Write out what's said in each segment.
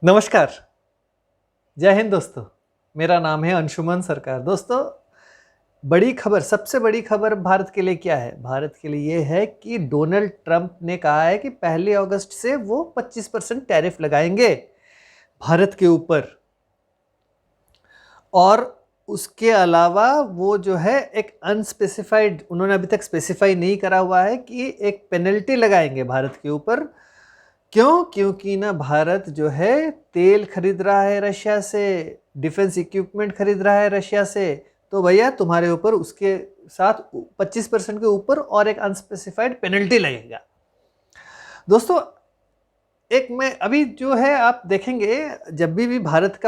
नमस्कार, जय हिंद दोस्तों। मेरा नाम है अंशुमन सरकार। दोस्तों, बड़ी खबर, सबसे बड़ी खबर भारत के लिए क्या है? भारत के लिए ये है कि डोनाल्ड ट्रंप ने कहा है कि 1 अगस्त से वो 25% टैरिफ लगाएंगे भारत के ऊपर। और उसके अलावा वो जो है एक अनस्पेसिफाइड, उन्होंने अभी तक स्पेसिफाई नहीं करा हुआ है कि एक पेनल्टी लगाएंगे भारत के ऊपर। क्यों? क्योंकि ना भारत जो है तेल खरीद रहा है रशिया से, डिफेंस इक्विपमेंट खरीद रहा है रशिया से, तो भैया तुम्हारे ऊपर उसके साथ 25% के ऊपर और एक अनस्पेसिफाइड पेनल्टी लगेगा। दोस्तों, एक मैं अभी जो है आप देखेंगे, जब भी भारत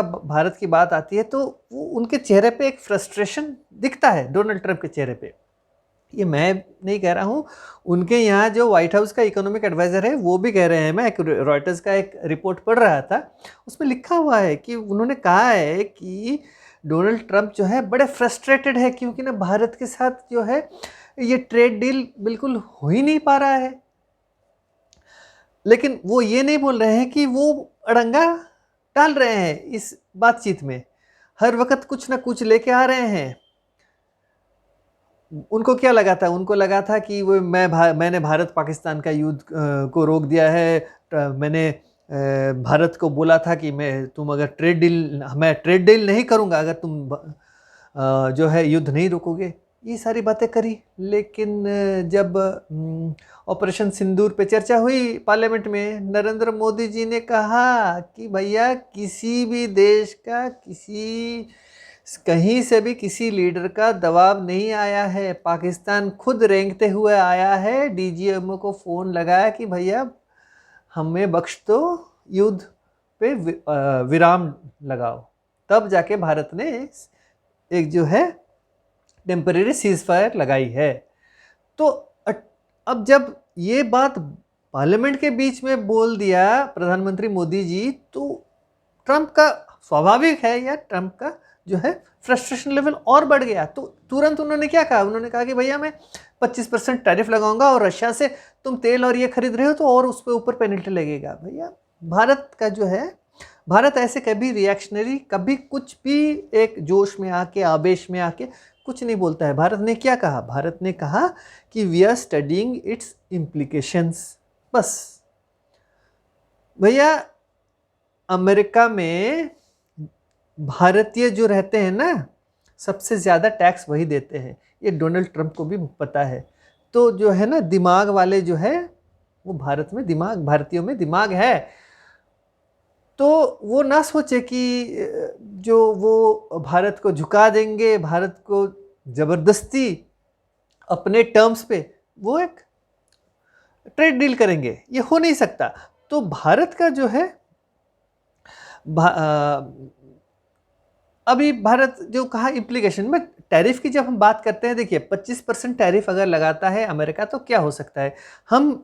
की बात आती है तो वो उनके चेहरे पे एक फ्रस्ट्रेशन दिखता है, डोनाल्ड ट्रंप के चेहरे पे। ये मैं नहीं कह रहा हूँ, उनके यहाँ जो व्हाइट हाउस का इकोनॉमिक एडवाइजर है वो भी कह रहे हैं। मैं एक रॉयटर्स का एक रिपोर्ट पढ़ रहा था, उसमें लिखा हुआ है कि उन्होंने कहा है कि डोनाल्ड ट्रंप जो है बड़े फ्रस्ट्रेटेड है, क्योंकि ना भारत के साथ जो है ये ट्रेड डील बिल्कुल हो ही नहीं पा रहा है। लेकिन वो ये नहीं बोल रहे हैं कि वो अड़ंगा डाल रहे हैं इस बातचीत में, हर वक्त कुछ ना कुछ लेके आ रहे हैं। उनको क्या लगा था? उनको लगा था कि वो मैंने भारत पाकिस्तान का युद्ध को रोक दिया है। मैंने भारत को बोला था कि मैं ट्रेड डील नहीं करूंगा अगर तुम जो है युद्ध नहीं रोकोगे। ये सारी बातें करी, लेकिन जब ऑपरेशन सिंदूर पे चर्चा हुई पार्लियामेंट में, नरेंद्र मोदी जी ने कहा कि भैया किसी भी देश का कहीं से भी किसी लीडर का दबाव नहीं आया है, पाकिस्तान खुद रेंगते हुए आया है, डीजीएमओ को फ़ोन लगाया कि भैया हमें बख्श दो, युद्ध पे विराम लगाओ। तब जाके भारत ने एक जो है टेम्परेरी सीज फायर लगाई है। तो अब जब ये बात पार्लियामेंट के बीच में बोल दिया प्रधानमंत्री मोदी जी, तो ट्रंप का स्वाभाविक है या ट्रंप का जो है फ्रस्ट्रेशन लेवल और बढ़ गया। तो तुरंत उन्होंने क्या कहा? उन्होंने कहा कि भैया मैं 25% टैरिफ लगाऊंगा और रशिया से तुम तेल और ये खरीद रहे हो तो और उस पर ऊपर पेनल्टी लगेगा। भैया भारत का जो है, भारत ऐसे कभी रिएक्शनरी, कभी कुछ भी एक जोश में आके, आवेश में आके कुछ नहीं बोलता है। भारत ने क्या कहा? भारत ने कहा कि we are studying its implications, बस। भैया अमेरिका में भारतीय जो रहते हैं ना, सबसे ज़्यादा टैक्स वही देते हैं, ये डोनाल्ड ट्रंप को भी पता है। तो जो है ना, दिमाग वाले जो है वो भारत में दिमाग, भारतीयों में दिमाग है। तो वो ना सोचे कि जो वो भारत को झुका देंगे, भारत को ज़बरदस्ती अपने टर्म्स पे वो एक ट्रेड डील करेंगे, ये हो नहीं सकता। तो भारत का जो है अभी भारत जो कहा इम्प्लीकेशन में, टैरिफ की जब हम बात करते हैं, देखिए 25% टैरिफ अगर लगाता है अमेरिका तो क्या हो सकता है।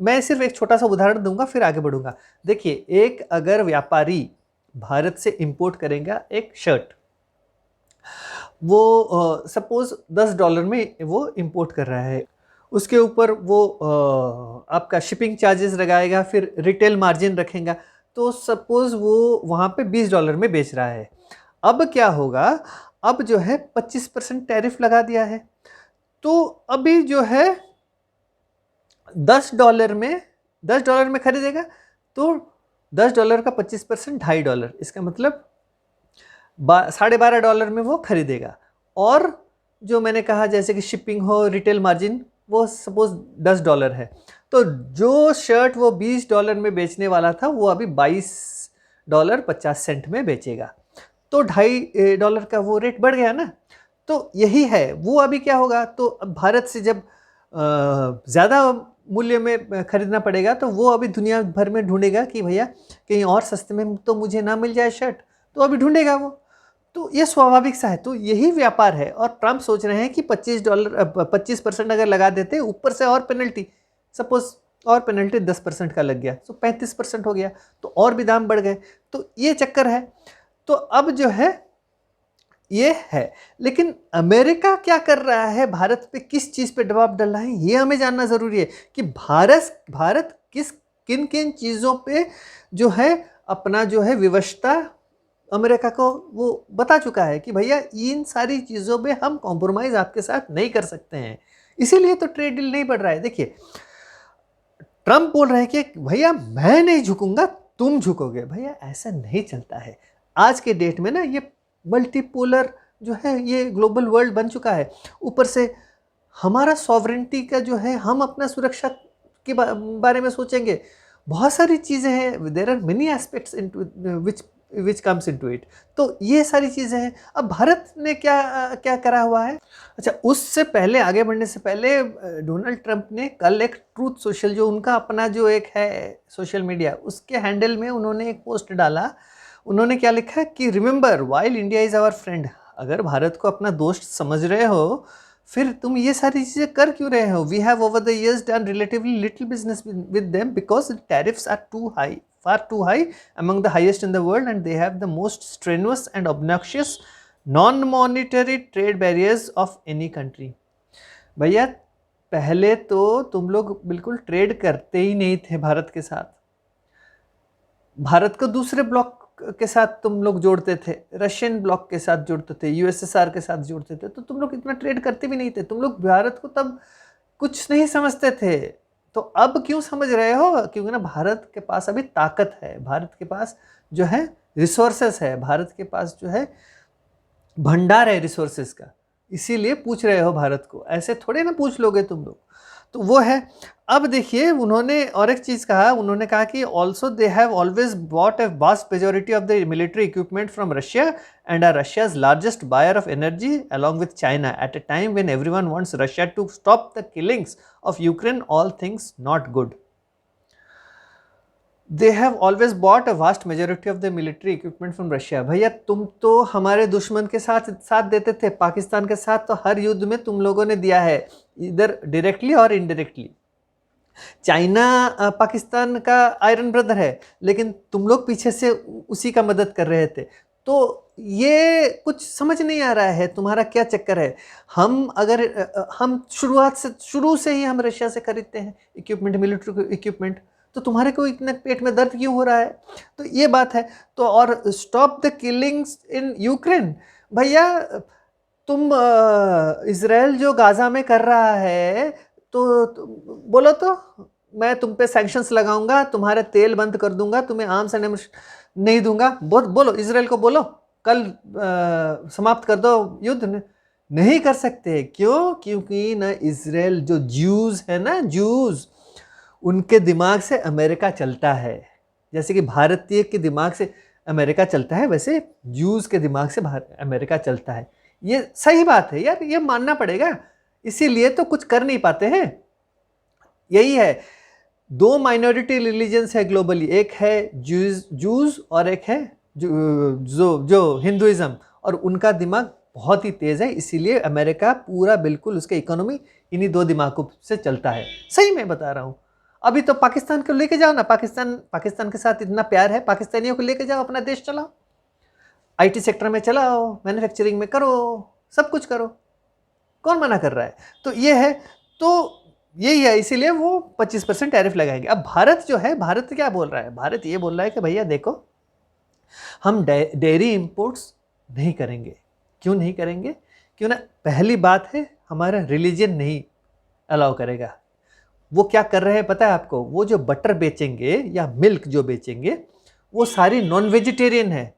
मैं सिर्फ एक छोटा सा उदाहरण दूंगा फिर आगे बढ़ूंगा। देखिए, एक अगर व्यापारी भारत से इंपोर्ट करेगा एक शर्ट, वो सपोज $10 में वो इंपोर्ट कर रहा है, उसके ऊपर वो आपका शिपिंग चार्जेस लगाएगा, फिर रिटेल मार्जिन रखेगा, तो सपोज वो वहाँ पे $20 में बेच रहा है। अब क्या होगा? अब जो है 25% टैरिफ लगा दिया है, तो अभी जो है $10 में खरीदेगा, तो $10 का 25% $2.5, इसका मतलब $12.5 में वो खरीदेगा। और जो मैंने कहा जैसे कि शिपिंग हो, रिटेल मार्जिन, वो सपोज $10 है, तो जो शर्ट वो $20 में बेचने वाला था वो अभी $22.50 में बेचेगा, तो $2.5 का वो रेट बढ़ गया ना। तो यही है, वो अभी क्या होगा? तो अब भारत से जब ज़्यादा मूल्य में खरीदना पड़ेगा, तो वो अभी दुनिया भर में ढूंढेगा कि भैया कहीं और सस्ते में तो मुझे ना मिल जाए शर्ट, तो अभी ढूंढेगा वो। तो ये स्वाभाविक सा है, तो यही व्यापार है। और ट्रंप सोच रहे हैं कि 25% अगर लगा देते, ऊपर से और पेनल्टी, सपोज और पेनल्टी 10% का लग गया, तो 35% हो गया, तो और भी दाम बढ़ गए। तो ये चक्कर है। तो अब जो है ये है, लेकिन अमेरिका क्या कर रहा है, भारत पे किस चीज़ पे दबाव डाल रहा है, ये हमें जानना ज़रूरी है कि भारत किन किन चीज़ों पे जो है अपना जो है विवशता अमेरिका को वो बता चुका है कि भैया इन सारी चीज़ों में हम कॉम्प्रोमाइज़ आपके साथ नहीं कर सकते हैं, इसीलिए तो ट्रेड डील नहीं बढ़ रहा है। देखिए, ट्रंप बोल रहे हैं कि भैया मैं नहीं झुकूंगा, तुम झुकोगे। भैया ऐसा नहीं चलता है। आज के डेट में ना ये मल्टीपोलर जो है ये ग्लोबल वर्ल्ड बन चुका है। ऊपर से हमारा सॉवरेंटी का जो है, हम अपना सुरक्षा के बारे में सोचेंगे। बहुत सारी चीज़ें हैं, there are many aspects into which comes into it. तो ये सारी चीज़ें हैं। अब भारत ने क्या क्या करा हुआ है। अच्छा, उससे पहले आगे बढ़ने से पहले डोनाल्ड ट्रंप ने कल एक ट्रूथ सोशल, जो उनका अपना जो एक है सोशल मीडिया, उसके हैंडल में उन्होंने एक पोस्ट डाला। उन्होंने क्या लिखा कि remember while India is our friend. अगर भारत को अपना दोस्त समझ रहे हो, फिर तुम ये सारी चीज़ें कर क्यों रहे हो। We have over the years done relatively little business with them because tariffs are too high, far too high, among the highest in the world, and they have the most strenuous and obnoxious non-monetary trade barriers of any country। भैया पहले तो तुम लोग बिल्कुल trade करते ही नहीं थे भारत के साथ। भारत को दूसरे ब्लॉक के साथ तुम लोग जोड़ते थे, रशियन ब्लॉक के साथ जोड़ते थे, यूएसएसआर के साथ जोड़ते थे, तो तुम लोग इतना ट्रेड करते भी नहीं थे। तुम लोग भारत को तब कुछ नहीं समझते थे। तो अब क्यों समझ रहे हो? क्योंकि ना भारत के पास अभी ताकत है, भारत के पास जो है रिसोर्सेस है, भारत के पास जो है भंडार है रिसोर्सेस का, इसीलिए पूछ रहे हो भारत को। ऐसे थोड़े ना पूछ लोगे तुम लोग। तो वो है। अब देखिए, उन्होंने और एक चीज़ कहा। उन्होंने कहा कि also they have always bought a vast majority of the military equipment from Russia and are Russia's largest buyer of energy along with China at a time when everyone wants Russia to stop the killings of Ukraine, all things not good. They have always bought a vast majority of the military equipment from Russia. भैया तुम तो हमारे दुश्मन के साथ साथ देते थे, पाकिस्तान के साथ तो हर युद्ध में तुम लोगों ने दिया है, इधर डायरेक्टली और इनडायरेक्टली। चाइना पाकिस्तान का आयरन ब्रदर है, लेकिन तुम लोग पीछे से उसी का मदद कर रहे थे। तो ये कुछ समझ नहीं आ रहा है, तुम्हारा क्या चक्कर है। हम शुरू से ही हम रशिया से खरीदते हैं इक्विपमेंट, मिलिट्री इक्विपमेंट, तो तुम्हारे को इतना पेट में दर्द क्यों हो रहा है। तो ये बात है। तो और stop the killings in Ukraine. भैया तुम इजराइल जो गाजा में कर रहा है, तो बोलो तो मैं तुम पे सैंक्शंस लगाऊंगा, तुम्हारा तेल बंद कर दूंगा, तुम्हें आर्म्स एंड नहीं दूंगा। बोलो इजराइल को, बोलो कल समाप्त कर दो युद्ध। नहीं कर सकते। क्यों? क्योंकि ना इजराइल जो ज्यूज है ना, ज्यूज, उनके दिमाग से अमेरिका चलता है। जैसे कि भारतीय के दिमाग से अमेरिका चलता है, वैसे ज्यूज के दिमाग से अमेरिका चलता है। ये सही बात है यार, ये मानना पड़ेगा। इसीलिए तो कुछ कर नहीं पाते हैं। यही है, दो माइनॉरिटी रिलीजन्स है ग्लोबली, एक है जूज और एक है जो हिंदुइज्म, और उनका दिमाग बहुत ही तेज़ है। इसीलिए अमेरिका पूरा बिल्कुल उसके इकोनॉमी इन्हीं दो दिमागों से चलता है। सही मैं बता रहा हूँ। अभी तो पाकिस्तान को लेके जाओ ना, पाकिस्तान के साथ इतना प्यार है, पाकिस्तानियों को लेके जाओ, अपना देश चलाओ, आईटी सेक्टर में चलाओ, मैन्युफैक्चरिंग में करो, सब कुछ करो, कौन मना कर रहा है। तो ये है, तो यही है, इसीलिए वो 25% टैरिफ लगाएंगे। अब भारत जो है, भारत क्या बोल रहा है? भारत ये बोल रहा है कि भैया देखो, हम डेयरी इंपोर्ट्स नहीं करेंगे। क्यों नहीं करेंगे? क्यों ना, पहली बात है हमारा रिलीजन नहीं अलाउ करेगा। वो क्या कर रहे हैं पता है आपको? वो जो बटर बेचेंगे या मिल्क जो बेचेंगे, वो सारी नॉन वेजिटेरियन है।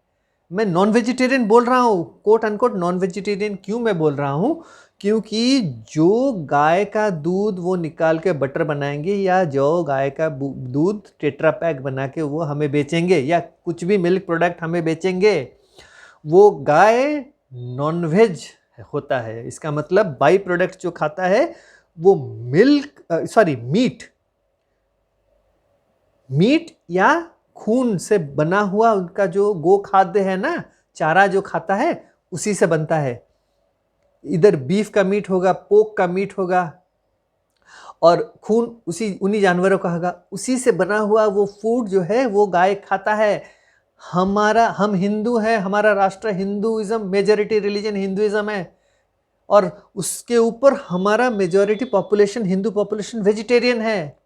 मैं नॉन वेजिटेरियन बोल रहा हूँ, कोट अनकोट नॉन वेजिटेरियन क्यों मैं बोल रहा हूँ? क्योंकि जो गाय का दूध वो निकाल के बटर बनाएंगे, या जो गाय का दूध टेट्रा पैक बना के वो हमें बेचेंगे, या कुछ भी मिल्क प्रोडक्ट हमें बेचेंगे, वो गाय नॉन वेज होता है। इसका मतलब बाई प्रोडक्ट जो खाता है वो मीट या खून से बना हुआ उनका जो गो खाद्य है ना, चारा जो खाता है, उसी से बनता है। इधर बीफ का मीट होगा, पोक का मीट होगा, और खून उन्हीं जानवरों का होगा। उसी से बना हुआ वो फूड जो है वो गाय खाता है। हम हिंदू हैं, हमारा राष्ट्र हिंदुइज्म, मेजॉरिटी रिलीजन हिंदुइज्म है, और उसके ऊपर हमारा majority population, Hindu population vegetarian है।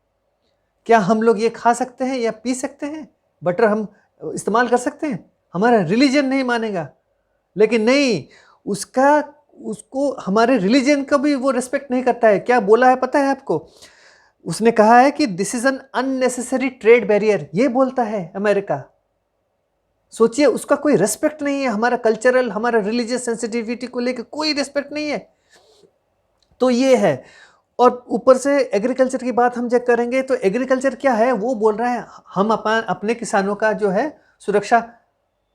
क्या हम लोग ये खा सकते हैं या पी सकते हैं? बटर हम इस्तेमाल कर सकते हैं, हमारा रिलीजन नहीं मानेगा। लेकिन नहीं, उसको हमारे रिलीजन का भी वो रिस्पेक्ट नहीं करता है। क्या बोला है पता है आपको? उसने कहा है कि this is an unnecessary trade barrier, ये बोलता है अमेरिका। सोचिए, उसका कोई रेस्पेक्ट नहीं है, हमारा कल्चरल, हमारा रिलीजियस सेंसिटिविटी को लेकर कोई रेस्पेक्ट नहीं है। तो ये है। और ऊपर से एग्रीकल्चर की बात हम जब करेंगे तो एग्रीकल्चर क्या है, वो बोल रहा है हम अपने किसानों का जो है सुरक्षा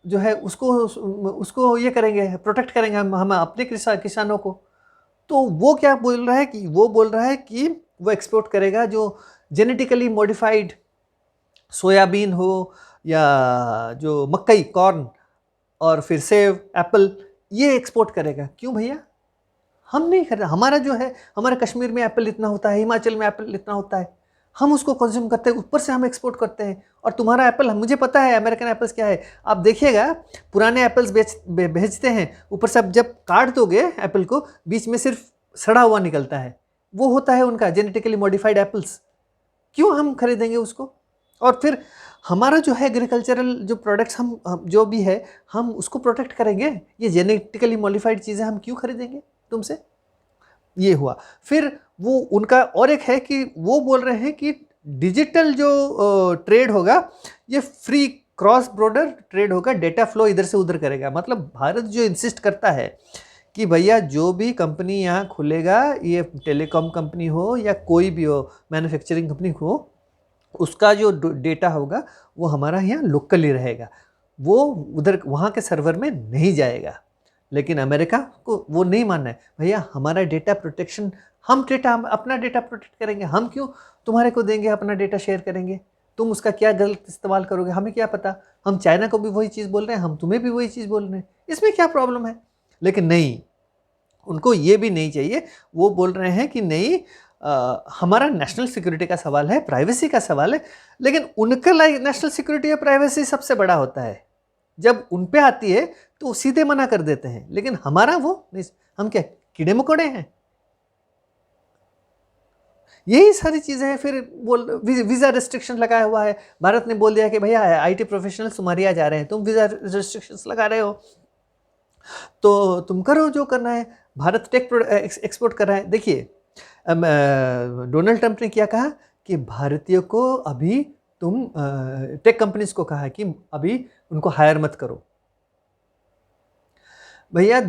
जो है उसको ये करेंगे, प्रोटेक्ट करेंगे हम अपने किसानों को। तो वो क्या बोल रहा है कि वो एक्सपोर्ट करेगा जो जेनेटिकली मॉडिफाइड सोयाबीन हो या जो मकई कॉर्न और फिर सेब एप्पल, ये एक्सपोर्ट करेगा। क्यों भैया? हम नहीं खरीदा। हमारा जो है, हमारे कश्मीर में एप्पल इतना होता है, हिमाचल में एप्पल इतना होता है, हम उसको कंज्यूम करते हैं, ऊपर से हम एक्सपोर्ट करते हैं। और तुम्हारा एप्पल, मुझे पता है अमेरिकन एप्पल्स क्या है, आप देखिएगा पुराने एप्पल्स भेजते हैं, ऊपर से आप जब काट दोगे एप्पल को, बीच में सिर्फ सड़ा हुआ निकलता है, वो होता है उनका जेनेटिकली मॉडिफाइड एप्पल्स। क्यों हम खरीदेंगे उसको? और फिर हमारा जो है एग्रीकल्चरल जो प्रोडक्ट्स हम जो भी है, हम उसको प्रोटेक्ट करेंगे। ये जेनेटिकली मॉडिफाइड चीज़ें हम क्यों खरीदेंगे तुमसे? ये हुआ। फिर वो उनका और एक है कि वो बोल रहे हैं कि डिजिटल जो ट्रेड होगा, ये फ्री क्रॉस बॉर्डर ट्रेड होगा, डेटा फ्लो इधर से उधर करेगा। मतलब भारत जो इंसिस्ट करता है कि भैया जो भी कंपनी यहाँ खुलेगा, ये टेलीकॉम कंपनी हो या कोई भी हो, मैन्युफैक्चरिंग कंपनी हो, उसका जो डेटा होगा वो हमारा यहाँ लोकली रहेगा, वो उधर वहाँ के सर्वर में नहीं जाएगा। लेकिन अमेरिका को वो नहीं मानना है, भैया हमारा डेटा प्रोटेक्शन, हम अपना डेटा प्रोटेक्ट करेंगे, हम क्यों तुम्हारे को देंगे, अपना डेटा शेयर करेंगे, तुम उसका क्या गलत इस्तेमाल करोगे हमें क्या पता। हम चाइना को भी वही चीज़ बोल रहे हैं, हम तुम्हें भी वही चीज़ बोल रहे हैं, इसमें क्या प्रॉब्लम है? लेकिन नहीं, उनको ये भी नहीं चाहिए। वो बोल रहे हैं कि नहीं, हमारा नेशनल सिक्योरिटी का सवाल है, प्राइवेसी का सवाल है। लेकिन उनका नेशनल सिक्योरिटी और प्राइवेसी सबसे बड़ा होता है, जब उन पे आती है तो सीधे मना कर देते हैं। लेकिन हमारा वो नहीं, हम क्या कीड़े मकोड़े हैं? यही सारी चीज़ें हैं। फिर वीज़ा रिस्ट्रिक्शन लगाया हुआ है, भारत ने बोल दिया कि भैया आईटी प्रोफेशनल्स तुम्हारे यहाँ जा रहे हैं, तुम वीज़ा रिस्ट्रिक्शंस लगा रहे हो, तो तुम करो जो करना है। भारत टेक एक्सपोर्ट कर रहा है। देखिए डोनाल्ड ट्रंप ने क्या कहा कि भारतीयों को अभी तुम टेक कंपनीज को कहा कि अभी उनको हायर मत करो। भैया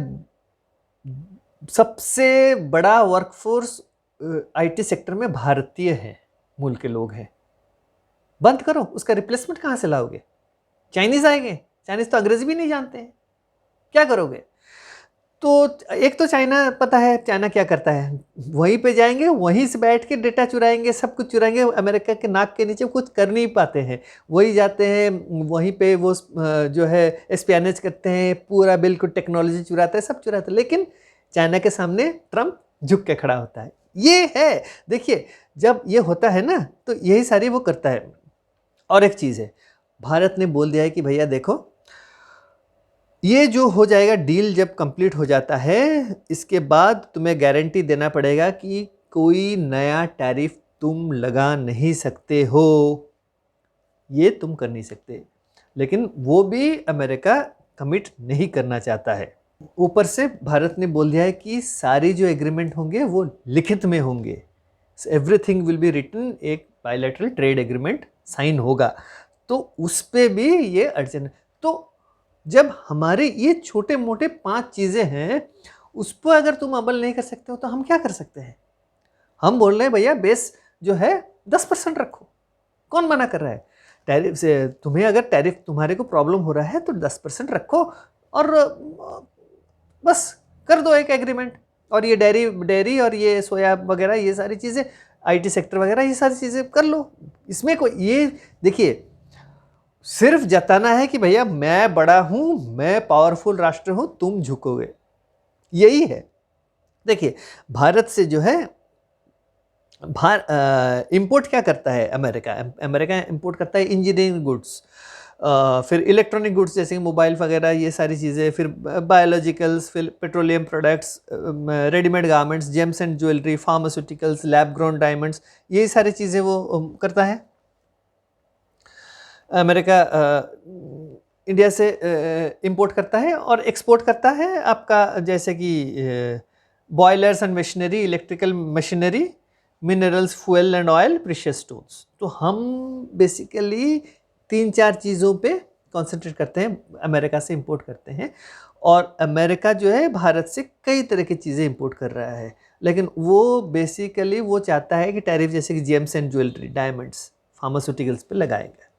सबसे बड़ा वर्कफोर्स आईटी सेक्टर में भारतीय है, मूल के लोग हैं, बंद करो। उसका रिप्लेसमेंट कहाँ से लाओगे? चाइनीज आएंगे, चाइनीज तो अंग्रेजी भी नहीं जानते हैं, क्या करोगे? तो एक तो चाइना, पता है चाइना क्या करता है, वहीं पे जाएंगे, वहीं से बैठ के डेटा चुराएंगे, सब कुछ चुराएंगे, अमेरिका के नाक के नीचे कुछ कर नहीं पाते हैं, वही जाते हैं, वहीं पे वो जो है एस्पियनेज करते हैं, पूरा बिल्कुल टेक्नोलॉजी चुराते हैं, सब चुराते हैं। लेकिन चाइना के सामने ट्रंप झुक के खड़ा होता है। ये है, देखिए जब ये होता है ना, तो यही सारी वो करता है। और एक चीज़ है, भारत ने बोल दिया है कि भैया देखो, ये जो हो जाएगा डील, जब कंप्लीट हो जाता है, इसके बाद तुम्हें गारंटी देना पड़ेगा कि कोई नया टैरिफ तुम लगा नहीं सकते हो, ये तुम कर नहीं सकते। लेकिन वो भी अमेरिका कमिट नहीं करना चाहता है। ऊपर से भारत ने बोल दिया है कि सारी जो एग्रीमेंट होंगे वो लिखित में होंगे, एवरीथिंग विल बी रिटन, एक बायलैटरल ट्रेड एग्रीमेंट साइन होगा। तो उस पर भी ये अड़चन। तो जब हमारे ये छोटे मोटे 5 चीज़ें हैं, उस पर अगर तुम अमल नहीं कर सकते हो तो हम क्या कर सकते हैं? हम बोल रहे हैं भैया बेस जो है 10% रखो, कौन मना कर रहा है? टैरिफ से तुम्हें, अगर टैरिफ तुम्हारे को प्रॉब्लम हो रहा है तो 10% रखो और बस कर दो एक एग्रीमेंट। और ये डेयरी और ये सोया वगैरह, ये सारी चीज़ें, आईटी सेक्टर वगैरह, ये सारी चीज़ें कर लो। इसमें कोई, ये देखिए, सिर्फ जताना है कि भैया मैं बड़ा हूं, मैं पावरफुल राष्ट्र हूं, तुम झुकोगे, यही है। देखिए भारत से जो है इंपोर्ट क्या करता है अमेरिका इंपोर्ट करता है इंजीनियरिंग गुड्स, फिर इलेक्ट्रॉनिक गुड्स जैसे मोबाइल वगैरह, ये सारी चीज़ें, फिर बायोलॉजिकल्स, फिर petroleum products, readymade garments, James and jewellery, pharmaceuticals, lab grown diamonds, ये सारी चीज़ें वो करता है अमेरिका। इंडिया से इंपोर्ट करता है और एक्सपोर्ट करता है आपका, जैसे कि boilers and machinery, electrical machinery, minerals, fuel and oil, precious stones. तो हम बेसिकली 3-4 चीज़ों पे कॉन्सेंट्रेट करते हैं, अमेरिका से इंपोर्ट करते हैं। और अमेरिका जो है भारत से कई तरह की चीज़ें इंपोर्ट कर रहा है, लेकिन वो बेसिकली वो चाहता है कि टैरिफ जैसे कि James and jewellery, diamonds, pharmaceuticals पे लगाएगा।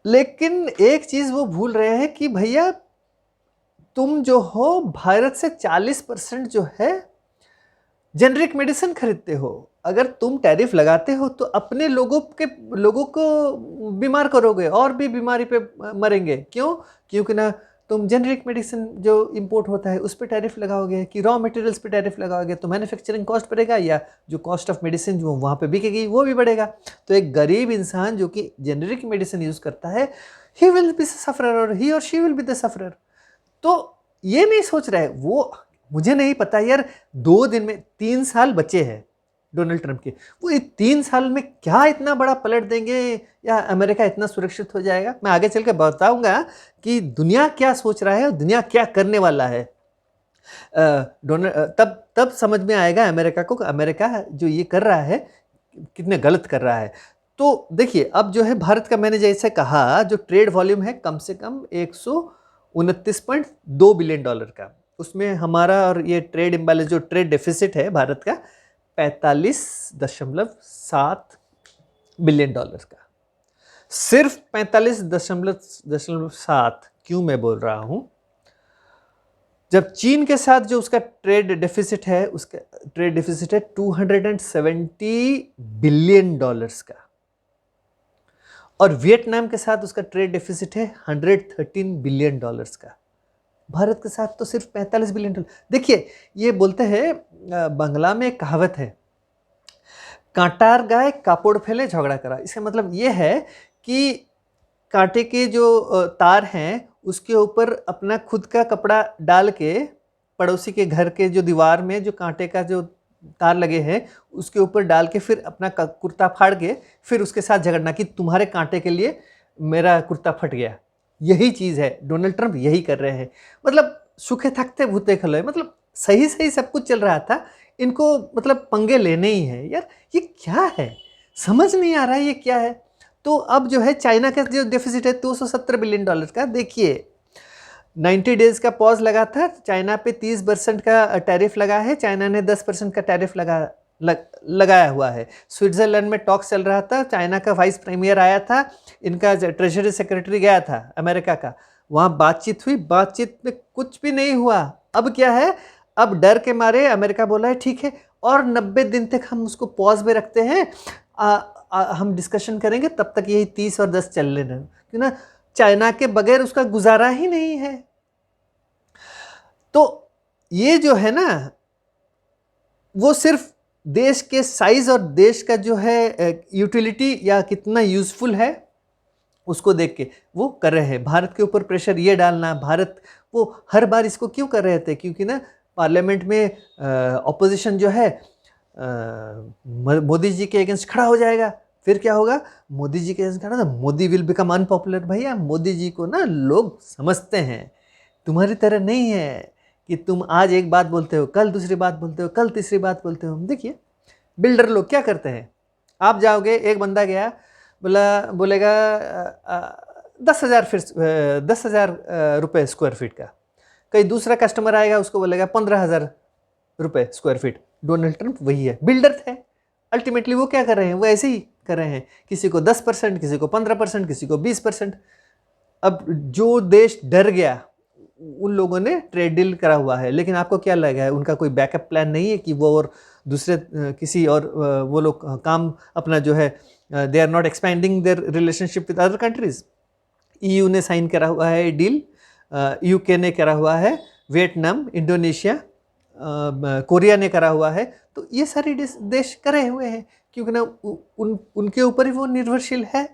लेकिन एक चीज़ वो भूल रहे हैं कि भैया तुम जो हो भारत से 40% जो है जेनरिक मेडिसिन खरीदते हो। अगर तुम टैरिफ लगाते हो तो अपने लोगों को बीमार करोगे और भी बीमारी पे मरेंगे। क्यों? क्योंकि ना तुम जेनरिक मेडिसिन जो इंपोर्ट होता है उस पर टैरिफ लगाओगे, कि रॉ मटेरियल्स पे टैरिफ लगाओगे, तो मैन्युफैक्चरिंग कॉस्ट बढ़ेगा, या जो कॉस्ट ऑफ मेडिसिन जो वहाँ पे बिकेगी वो भी बढ़ेगा। तो एक गरीब इंसान जो कि जेनरिक मेडिसिन यूज़ करता है, ही विल बी सफरर और ही और she will be the sufferer. तो ये नहीं सोच रहा है वो, मुझे नहीं पता यार, 2 दिन में 3 साल बचे हैं डोनाल्ड ट्रंप के, वो 3 साल में क्या इतना बड़ा पलट देंगे या अमेरिका इतना सुरक्षित हो जाएगा। मैं आगे चल के बताऊंगा कि दुनिया क्या सोच रहा है और दुनिया क्या करने वाला है। तब समझ में आएगा अमेरिका को, अमेरिका जो ये कर रहा है कितने गलत कर रहा है। तो देखिए अब जो है भारत का, मैंने जैसे कहा, जो ट्रेड वॉल्यूम है कम से कम 129.2 बिलियन डॉलर का, उसमें हमारा और ये ट्रेड इम्बैलेंस, जो ट्रेड डेफिसिट है भारत का, 45.7 बिलियन डॉलर का। सिर्फ 45.7। क्यों मैं बोल रहा हूं? जब चीन के साथ जो उसका ट्रेड डेफिसिट है, उसका ट्रेड डेफिसिट है 270 बिलियन डॉलर्स का, और वियतनाम के साथ उसका ट्रेड डेफिसिट है 113 बिलियन डॉलर्स का। भारत के साथ तो सिर्फ 45 बिलियन डॉलर। देखिए ये बोलते हैं, बंगला में एक कहावत है, कांटार गाय कापोड़ फैले झगड़ा करा। इसका मतलब ये है कि कांटे के जो तार हैं उसके ऊपर अपना खुद का कपड़ा डाल के, पड़ोसी के घर के जो दीवार में जो कांटे का जो तार लगे हैं उसके ऊपर डाल के फिर अपना कुर्ता फाड़ के फिर उसके साथ झगड़ना कि तुम्हारे कांटे के लिए मेरा कुर्ता फट गया। यही चीज़ है, डोनाल्ड ट्रंप यही कर रहे हैं। मतलब सूखे थकते भूते खलोए, मतलब सही सही सब कुछ चल रहा था, इनको मतलब पंगे लेने ही है। यार ये क्या है, समझ नहीं आ रहा है ये क्या है। तो अब जो है चाइना का जो डेफिसिट है 270 बिलियन डॉलर का। देखिए 90 डेज का पॉज लगा था, चाइना पे 30% का टैरिफ लगा है, चाइना ने 10% का टैरिफ लगाया हुआ है। स्विट्जरलैंड में टॉक्स चल रहा था, चाइना का वाइस प्रीमियर आया था, इनका ट्रेजरी सेक्रेटरी गया था अमेरिका का, वहाँ बातचीत हुई, बातचीत में कुछ भी नहीं हुआ। अब क्या है, अब डर के मारे अमेरिका बोला है ठीक है और 90 दिन तक हम उसको पॉज में रखते हैं, हम डिस्कशन करेंगे, तब तक यही 30 और 10 चल लेना, क्यों ना चाइना के बगैर उसका गुजारा ही नहीं है। तो ये जो है ना, वो सिर्फ देश के साइज और देश का जो है यूटिलिटी या कितना यूजफुल है उसको देख के वो कर रहे हैं। भारत के ऊपर प्रेशर ये डालना, भारत वो हर बार इसको क्यों कर रहे थे, क्योंकि ना पार्लियामेंट में ऑपोजिशन जो है मोदी जी के अगेंस्ट खड़ा हो जाएगा। फिर क्या होगा, मोदी जी के अगेंस्ट खड़ा, मोदी विल बिकम अनपॉपुलर। भैया मोदी जी को ना लोग समझते हैं, तुम्हारी तरह नहीं है कि तुम आज एक बात बोलते हो, कल दूसरी बात बोलते हो, कल तीसरी बात बोलते हो। देखिए बिल्डर लोग क्या करते हैं, आप जाओगे, एक बंदा गया बोलेगा 10,000 रुपये स्क्वायर फीट का, कहीं दूसरा कस्टमर आएगा उसको बोलेगा 15,000 रुपये स्क्वायर फीट। डोनाल्ड ट्रंप वही है, बिल्डर थे अल्टीमेटली। वो क्या कर रहे हैं, वो ऐसे ही कर रहे हैं, किसी को 10%, किसी को 15%, किसी को 20%। अब जो देश डर गया उन लोगों ने ट्रेड डील करा हुआ है, लेकिन आपको क्या लगा है, उनका कोई बैकअप प्लान नहीं है कि वो और दूसरे किसी और वो लोग काम अपना जो है, they are not expending their relationship with other countries. EU ने साइन करा हुआ है डील, UK ने करा हुआ है, वियतनाम, इंडोनेशिया, कोरिया ने करा हुआ है। तो ये सारे देश करे हुए हैं, क्योंकि ना उनके ऊपर ही वो निर्भरशील है।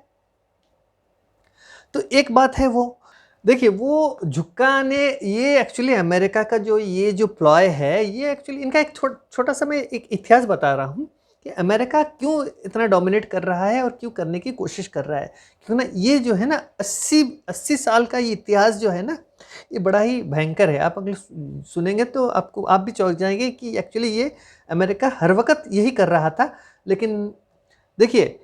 तो एक बात है वो, देखिए वो झुकाने, ये एक्चुअली अमेरिका का जो ये जो प्लॉय है, ये एक्चुअली इनका एक छोटा सा मैं एक इतिहास बता रहा हूँ कि अमेरिका क्यों इतना डोमिनेट कर रहा है और क्यों करने की कोशिश कर रहा है। क्योंकि ना ये जो है ना 80 साल का ये इतिहास जो है ना, ये बड़ा ही भयंकर है। आप अगर सुनेंगे तो आप भी चौंक जाएंगे कि एक्चुअली ये अमेरिका हर वक्त यही कर रहा था। लेकिन देखिए,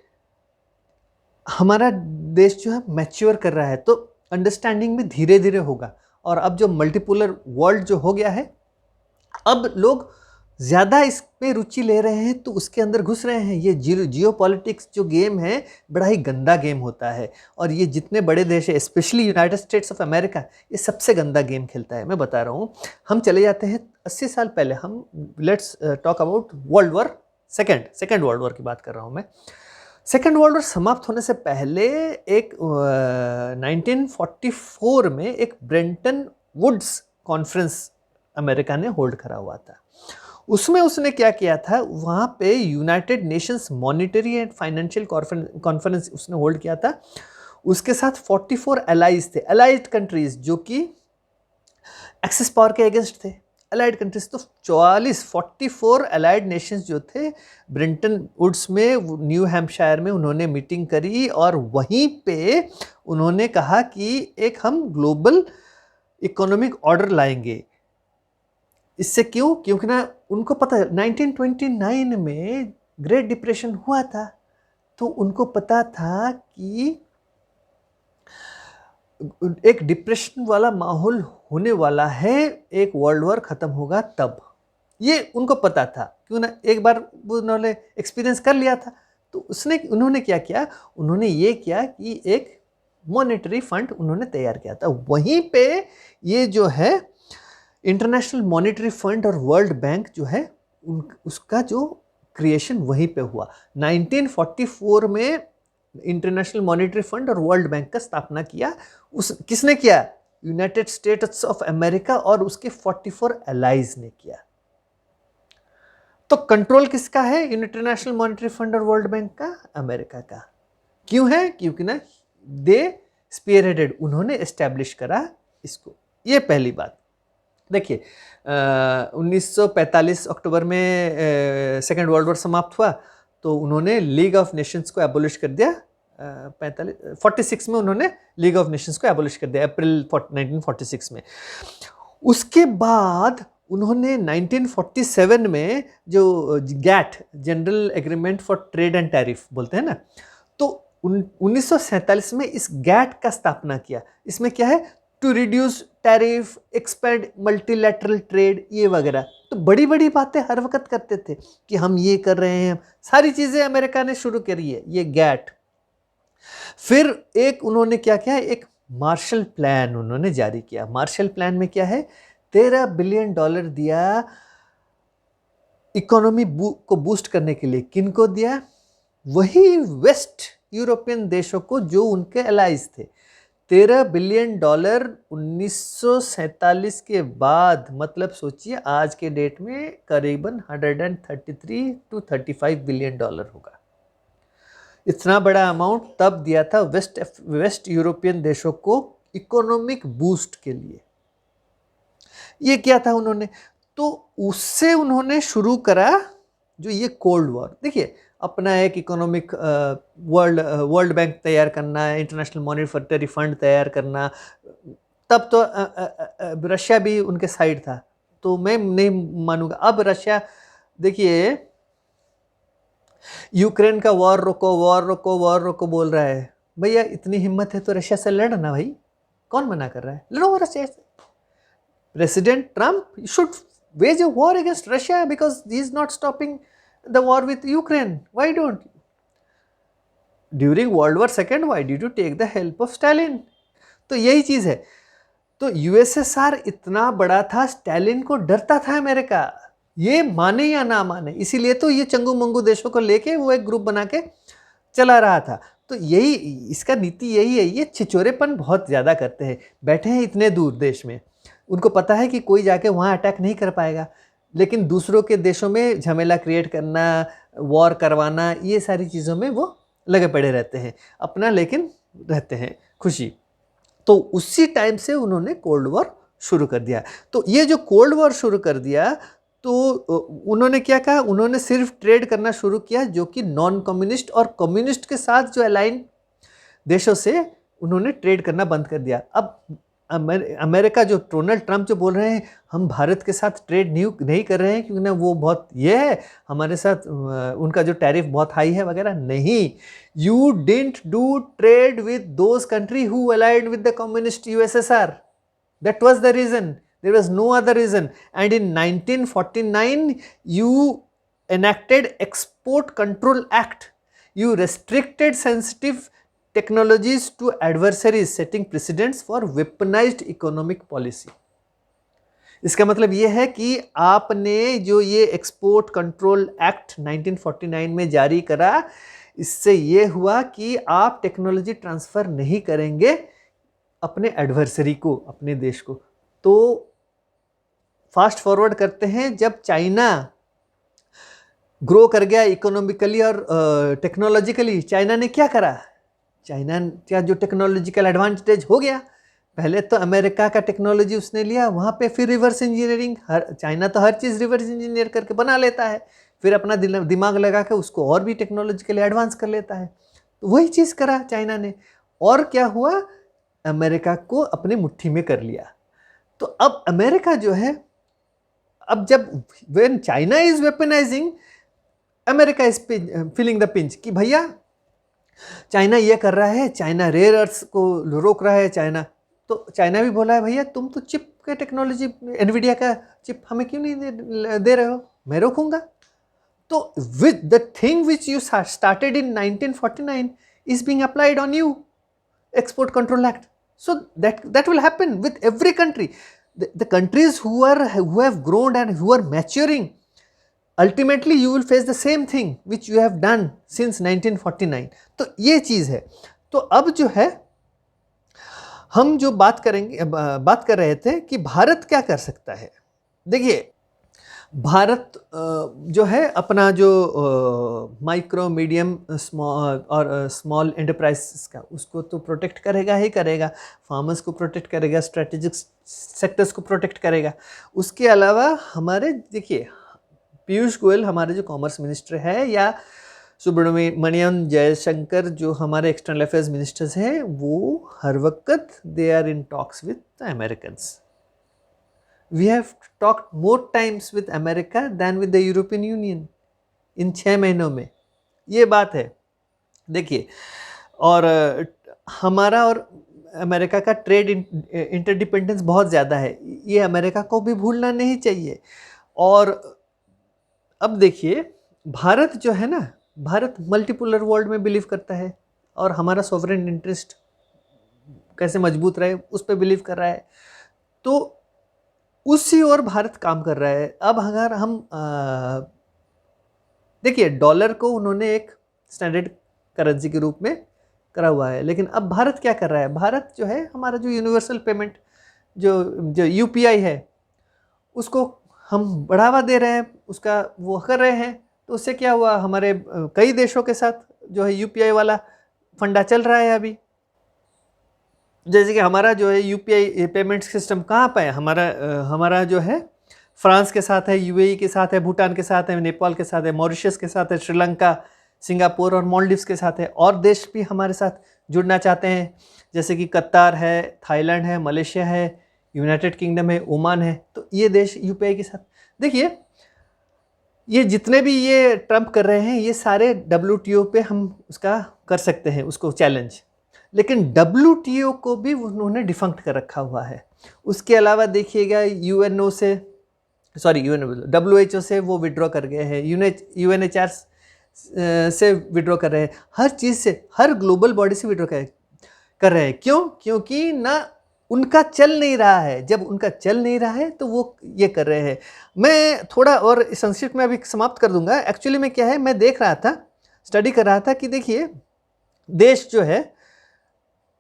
हमारा देश जो है मैच्योर कर रहा है, तो अंडरस्टैंडिंग में धीरे धीरे होगा। और अब जो मल्टीपोलर वर्ल्ड जो हो गया है, अब लोग ज़्यादा इसमें रुचि ले रहे हैं, तो उसके अंदर घुस रहे हैं। ये जियो पॉलिटिक्स जो गेम है, बड़ा ही गंदा गेम होता है। और ये जितने बड़े देश है, specially United states of America, ये सबसे गंदा गेम खेलता है। मैं बता रहा हूँ, हम चले जाते हैं 80 साल पहले। हम let's talk about world war second world war की बात कर रहा हूँ मैं। सेकेंड वर्ल्ड वॉर समाप्त होने से पहले एक 1944 में एक ब्रेंटन वुड्स कॉन्फ्रेंस अमेरिका ने होल्ड करा हुआ था। उसमें उसने क्या किया था, वहाँ पे United Nations monetary and financial conference उसने होल्ड किया था। उसके साथ 44 एलाइज थे, एलाइड कंट्रीज, जो कि एक्सिस पावर के अगेंस्ट थे। अलाइड कंट्रीज तो 44 एलाइड नेशंस जो थे, ब्रेंटन वुड्स में न्यू हैम्पशायर में उन्होंने मीटिंग करी और वहीं पे उन्होंने कहा कि एक हम ग्लोबल इकोनॉमिक ऑर्डर लाएंगे। इससे क्यों? क्योंकि ना उनको पता है 1929 में ग्रेट डिप्रेशन हुआ था, तो उनको पता था कि एक डिप्रेशन वाला माहौल होने वाला है, एक वर्ल्ड वॉर खत्म होगा तब। ये उनको पता था, क्यों ना एक बार उन्होंने एक्सपीरियंस कर लिया था। तो उन्होंने क्या किया, उन्होंने ये किया कि एक मॉनेटरी फंड उन्होंने तैयार किया था। वहीं पे ये जो है इंटरनेशनल मॉनेटरी फंड और वर्ल्ड बैंक जो है, उसका जो क्रिएशन वहीं पे हुआ। 1944 में इंटरनेशनल मॉनेटरी फंड और वर्ल्ड बैंक का स्थापना किया। किसने किया? यूनाइटेड स्टेट्स ऑफ अमेरिका और उसके 44 एलाइज ने किया। तो कंट्रोल किसका है इंटरनेशनल मॉनेटरी फंड और वर्ल्ड बैंक का? अमेरिका का। क्यों है? क्योंकि ना दे स्पीयरहेडेड, उन्होंने एस्टैब्लिश करा इसको। ये पहली बात। देखिए 1945 अक्टूबर में सेकेंड वर्ल्ड वॉर समाप्त हुआ, तो उन्होंने लीग ऑफ नेशंस को एबोलिश कर दिया। 46 में उन्होंने लीग ऑफ नेशंस को एबोलिश कर दिया, अप्रैल 1946 में। उसके बाद उन्होंने 1947 में जो GATT, general agreement for trade and tariff बोलते हैं ना, तो 1947 में इस गैट का स्थापना किया। इसमें क्या है? To reduce tariff, expand multilateral trade, ये वगैरह। तो बड़ी बड़ी बातें हर वक्त करते थे कि हम ये कर रहे हैं, सारी चीज़ें अमेरिका ने शुरू करी है, ये गैट। फिर एक उन्होंने क्या किया, एक मार्शल प्लान उन्होंने जारी किया। मार्शल प्लान में क्या है? $13 बिलियन दिया इकोनॉमी को बूस्ट करने के लिए। किन को दिया? वही वेस्ट यूरोपियन देशों को जो उनके एलाइज थे। $13 बिलियन 1947 के बाद, मतलब सोचिए आज के डेट में करीबन 133 to 35 बिलियन डॉलर होगा। इतना बड़ा अमाउंट तब दिया था वेस्ट यूरोपियन देशों को इकोनॉमिक बूस्ट के लिए। ये किया था उन्होंने। तो उससे उन्होंने शुरू करा जो ये कोल्ड वॉर। देखिए, अपना एक इकोनॉमिक वर्ल्ड बैंक तैयार करना, इंटरनेशनल मॉनेटरी फंड तैयार करना। तब तो रशिया भी उनके साइड था, तो मैं नहीं मानूंगा। अब रशिया, देखिए, यूक्रेन का वॉर रोको बोल रहा है। भैया इतनी हिम्मत है तो रशिया से लड़ना भाई, कौन मना कर रहा है? लड़ो रशिया से। President Trump should wage a war against Russia because he is not stopping the war with Ukraine. Why don't you? During World War II, why did you take the help of Stalin? तो यही चीज है। तो USSR इतना बड़ा था, Stalin को डरता था अमेरिका, ये माने या ना माने। इसीलिए तो ये चंगू मंगू देशों को लेके वो एक ग्रुप बना के चला रहा था। तो यही इसका नीति यही है। ये छिचोरेपन बहुत ज्यादा करते हैं। बैठे हैं इतने दूर देश में, उनको पता है कि कोई जाके वहाँ अटैक नहीं कर पाएगा, लेकिन दूसरों के देशों में झमेला क्रिएट करना, वॉर करवाना, ये सारी चीज़ों में वो लगे पड़े रहते हैं अपना, लेकिन रहते हैं खुशी। तो उसी टाइम से उन्होंने कोल्ड वॉर शुरू कर दिया। तो ये जो कोल्ड वॉर शुरू कर दिया, तो उन्होंने क्या कहा, उन्होंने सिर्फ ट्रेड करना शुरू किया जो कि नॉन कम्युनिस्ट और कम्युनिस्ट के साथ जो अलाइन देशों से उन्होंने ट्रेड करना बंद कर दिया। अब अमेरिका जो डोनाल्ड ट्रंप जो बोल रहे हैं हम भारत के साथ ट्रेड नहीं कर रहे हैं क्योंकि ना वो बहुत ये है हमारे साथ, उनका जो टैरिफ बहुत हाई है वगैरह, नहीं, you didn't do trade with those country who allied with the communist USSR, that was the reason, there was no other reason. And in 1949 you enacted Export Control Act, you restricted sensitive technologies to adversaries, setting precedents for weaponized economic policy. इसका मतलब ये है कि आपने जो ये export control act 1949 में जारी करा, इससे ये हुआ कि आप टेक्नोलॉजी ट्रांसफ़र नहीं करेंगे अपने एडवर्सरी को, अपने देश को। तो फास्ट फॉरवर्ड करते हैं, जब चाइना ग्रो कर गया इकोनॉमिकली और टेक्नोलॉजिकली, चाइना ने क्या करा, चाइना का जो टेक्नोलॉजिकल एडवांटेज हो गया, पहले तो अमेरिका का टेक्नोलॉजी उसने लिया, वहाँ पे फिर रिवर्स इंजीनियरिंग, चाइना तो हर चीज़ रिवर्स इंजीनियर करके बना लेता है, फिर अपना दिमाग लगा के उसको और भी टेक्नोलॉजिकली एडवांस कर लेता है। तो वही चीज़ करा चाइना ने, और क्या हुआ, अमेरिका को अपने मुट्ठी में कर लिया। तो अब अमेरिका जो है, अब जब when China is weaponising, America is feeling the pinch कि भैया चाइना ये कर रहा है, चाइना रेयर अर्थ्स को रोक रहा है चाइना, तो चाइना भी बोला है भैया तुम तो चिप के टेक्नोलॉजी, एनवीडिया का चिप हमें क्यों नहीं दे रहे हो, मैं रोकूंगा। तो with the thing which you started in 1949 is being applied on you, export control act, so that will happen with every country. The countries who have grown and who are maturing, ultimately you will face the same thing which you have done since 1949. तो ये चीज़ है। तो अब जो है हम जो बात कर रहे थे कि भारत क्या कर सकता है। देखिए भारत जो है अपना जो माइक्रो मीडियम स्मॉल एंटरप्राइजेस का, उसको तो प्रोटेक्ट करेगा ही करेगा, फार्मर्स को प्रोटेक्ट करेगा, स्ट्रेटेजिक सेक्टर्स को प्रोटेक्ट करेगा। उसके अलावा हमारे देखिए पीयूष गोयल हमारे जो कॉमर्स मिनिस्टर है, या सुब्रमण्यम जयशंकर जो हमारे एक्सटर्नल अफेयर्स मिनिस्टर्स हैं, वो हर वक्त they are in talks with the Americans. We have talked more times with America than with the European Union इन 6 महीनों में, ये बात है। देखिए, और हमारा और अमेरिका का ट्रेड इंटरडिपेंडेंस बहुत ज़्यादा है, ये अमेरिका को भी भूलना नहीं चाहिए। और अब देखिए भारत जो है ना, भारत मल्टीपोलर वर्ल्ड में बिलीव करता है, और हमारा सॉवरेन इंटरेस्ट कैसे मजबूत रहे उस पर बिलीव कर रहा है, तो उसी ओर भारत काम कर रहा है। अब अगर हम देखिए डॉलर को उन्होंने एक स्टैंडर्ड करेंसी के रूप में करा हुआ है, लेकिन अब भारत क्या कर रहा है, भारत जो है हमारा जो यूनिवर्सल पेमेंट जो यूपीआई है उसको हम बढ़ावा दे रहे हैं, उसका वो कर रहे हैं। तो उससे क्या हुआ, हमारे कई देशों के साथ जो है यूपीआई वाला फंडा चल रहा है अभी। जैसे कि हमारा जो है यूपीआई पेमेंट सिस्टम कहाँ पे है, हमारा जो है फ्रांस के साथ है, यूएई के साथ है, भूटान के साथ है, नेपाल के साथ है, मॉरिशस के साथ है, श्रीलंका, सिंगापुर और मालदीव्स के साथ है। और देश भी हमारे साथ जुड़ना चाहते हैं, जैसे कि कतार है, थाईलैंड है, मलेशिया है, यूनाइटेड किंगडम है, ओमान है। तो ये देश यूपीआई के साथ, देखिए ये जितने भी ये ट्रंप कर रहे हैं, ये सारे WTO पे हम उसका कर सकते हैं उसको चैलेंज, लेकिन WTO को भी उन्होंने डिफंक्ट कर रखा हुआ है। उसके अलावा देखिएगा WHO से वो विड्रॉ कर गए हैं, UNHR से विड्रॉ कर रहे हैं, हर चीज़ से, हर ग्लोबल बॉडी से विड्रॉ कर रहे हैं। क्यों? क्योंकि ना उनका चल नहीं रहा है, जब उनका चल नहीं रहा है तो वो ये कर रहे हैं। मैं थोड़ा और संक्षिप्त में अभी समाप्त कर दूंगा। एक्चुअली में क्या है, मैं देख रहा था, स्टडी कर रहा था कि देखिए देश जो है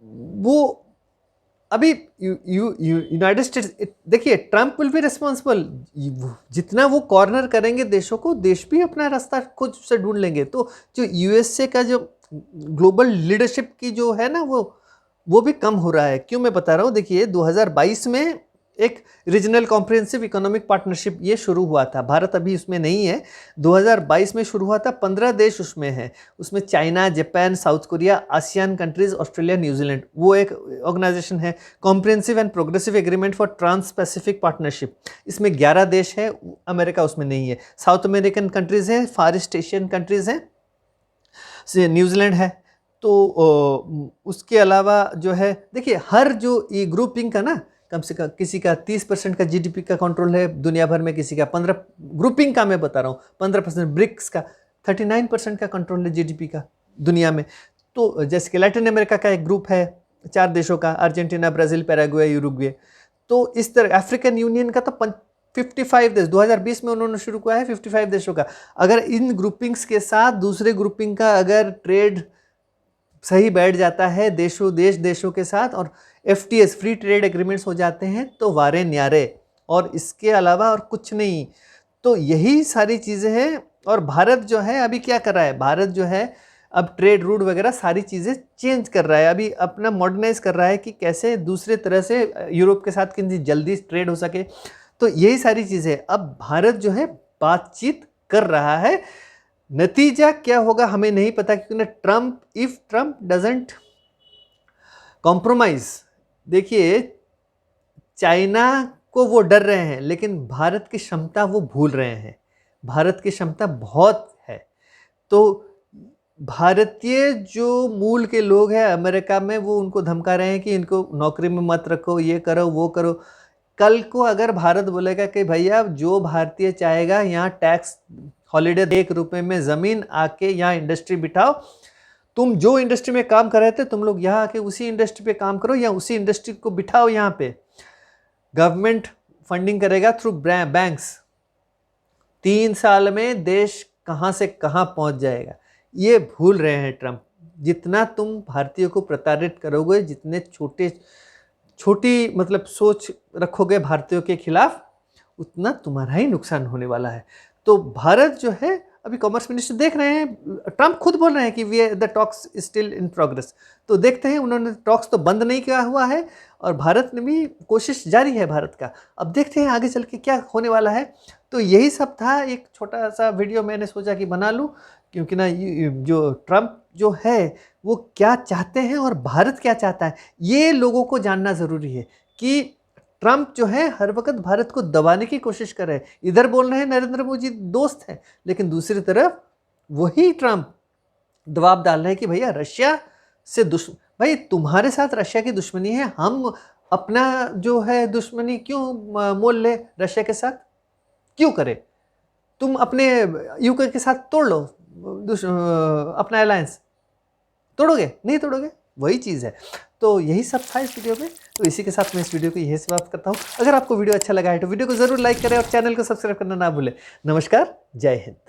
वो अभी यूनाइटेड स्टेट्स, देखिए ट्रंप विल बी रिस्पॉन्सिबल, जितना वो कॉर्नर करेंगे देशों को, देश भी अपना रास्ता खुद से ढूंढ लेंगे। तो जो यूएसए का जो ग्लोबल लीडरशिप की जो है ना, वो भी कम हो रहा है। क्यों मैं बता रहा हूँ, देखिए 2022 में एक रीजनल कॉम्प्रिहेंसिव इकोनॉमिक पार्टनरशिप ये शुरू हुआ था। भारत अभी उसमें नहीं है, 2022 में शुरू हुआ था। 15 देश उसमें हैं। उसमें China, Japan, South Korea, ASEAN countries, Australia, New Zealand, वो एक ऑर्गेनाइजेशन है। Comprehensive and progressive agreement for trans Pacific partnership, इसमें 11 देश है। अमेरिका उसमें नहीं है। साउथ अमेरिकन कंट्रीज है, फार ईस्ट एशियन कंट्रीज हैं, न्यूजीलैंड है। तो उसके अलावा जो है, देखिए हर जो ये ग्रुपिंग का ना, कम से कम किसी का 30% का जीडीपी का कंट्रोल है दुनिया भर में, किसी का 15, ग्रुपिंग का मैं बता रहा हूँ, 15%, ब्रिक्स का 39% का कंट्रोल है जीडीपी का दुनिया में। तो जैसे कि लैटिन अमेरिका का एक ग्रुप है 4 देशों का, अर्जेंटीना, ब्राज़ील, पैराग्वे, यूरुग्वे। तो इस तरह अफ्रीकन यूनियन का तो 55 देश, 2020 में उन्होंने शुरू किया है 55 देशों का। अगर इन ग्रुपिंग्स के साथ दूसरे ग्रुपिंग का अगर ट्रेड सही बैठ जाता है देशों के साथ, और FTAs, फ्री ट्रेड एग्रीमेंट्स हो जाते हैं, तो वारे न्यारे, और इसके अलावा और कुछ नहीं। तो यही सारी चीज़ें हैं। और भारत जो है अभी क्या कर रहा है, भारत जो है अब ट्रेड रूट वगैरह सारी चीज़ें चेंज कर रहा है, अभी अपना मॉडर्नाइज कर रहा है कि कैसे दूसरे तरह से यूरोप के साथ कितनी जल्दी ट्रेड हो सके। तो यही सारी चीज़ें अब भारत जो है बातचीत कर रहा है। नतीजा क्या होगा हमें नहीं पता, क्योंकि इफ ट्रम्प डजंट कॉम्प्रोमाइज, देखिए चाइना को वो डर रहे हैं, लेकिन भारत की क्षमता वो भूल रहे हैं। भारत की क्षमता बहुत है। तो भारतीय जो मूल के लोग हैं अमेरिका में, वो उनको धमका रहे हैं कि इनको नौकरी में मत रखो, ये करो, वो करो। कल को अगर भारत बोलेगा कि भैया जो भारतीय चाहेगा यहाँ टैक्स हॉलीडे, 1 रुपये में ज़मीन आके यहाँ इंडस्ट्री बिठाओ, तुम जो इंडस्ट्री में काम कर रहे थे तुम लोग यहाँ आके उसी इंडस्ट्री पे काम करो, या उसी इंडस्ट्री को बिठाओ यहाँ पे। गवर्नमेंट फंडिंग करेगा थ्रू बैंक्स। 3 साल में देश कहाँ से कहाँ पहुँच जाएगा, ये भूल रहे हैं ट्रम्प। जितना तुम भारतीयों को प्रताड़ित करोगे, जितने छोटी मतलब सोच रखोगे भारतीयों के खिलाफ, उतना तुम्हारा ही नुकसान होने वाला है। तो भारत जो है अभी कॉमर्स मिनिस्टर देख रहे हैं, ट्रम्प खुद बोल रहे हैं कि we the talks still in progress. तो देखते हैं, उन्होंने टॉक्स तो बंद नहीं किया हुआ है, और भारत ने भी कोशिश जारी है भारत का। अब देखते हैं आगे चल के क्या होने वाला है। तो यही सब था, एक छोटा सा वीडियो मैंने सोचा कि बना लूँ, क्योंकि ना जो ट्रम्प जो है वो क्या चाहते हैं और भारत क्या चाहता है, ये लोगों को जानना ज़रूरी है। कि ट्रम्प जो है हर वक्त भारत को दबाने की कोशिश कर रहे हैं। इधर बोल रहे हैं नरेंद्र मोदी दोस्त हैं, लेकिन दूसरी तरफ वही ट्रम्प दबाव डाल रहे हैं कि भैया रशिया से भाई तुम्हारे साथ रशिया की दुश्मनी है, हम अपना जो है दुश्मनी क्यों मोल ले रशिया के साथ, क्यों करें? तुम अपने यूके के साथ तोड़ लो अपना अलायंस, तोड़ोगे? नहीं तोड़ोगे, वही चीज़ है। तो यही सब था इस वीडियो में। तो इसी के साथ मैं इस वीडियो को यही समाप्त करता हूँ। अगर आपको वीडियो अच्छा लगा है तो वीडियो को ज़रूर लाइक करें और चैनल को सब्सक्राइब करना ना भूलें। नमस्कार, जय हिंद।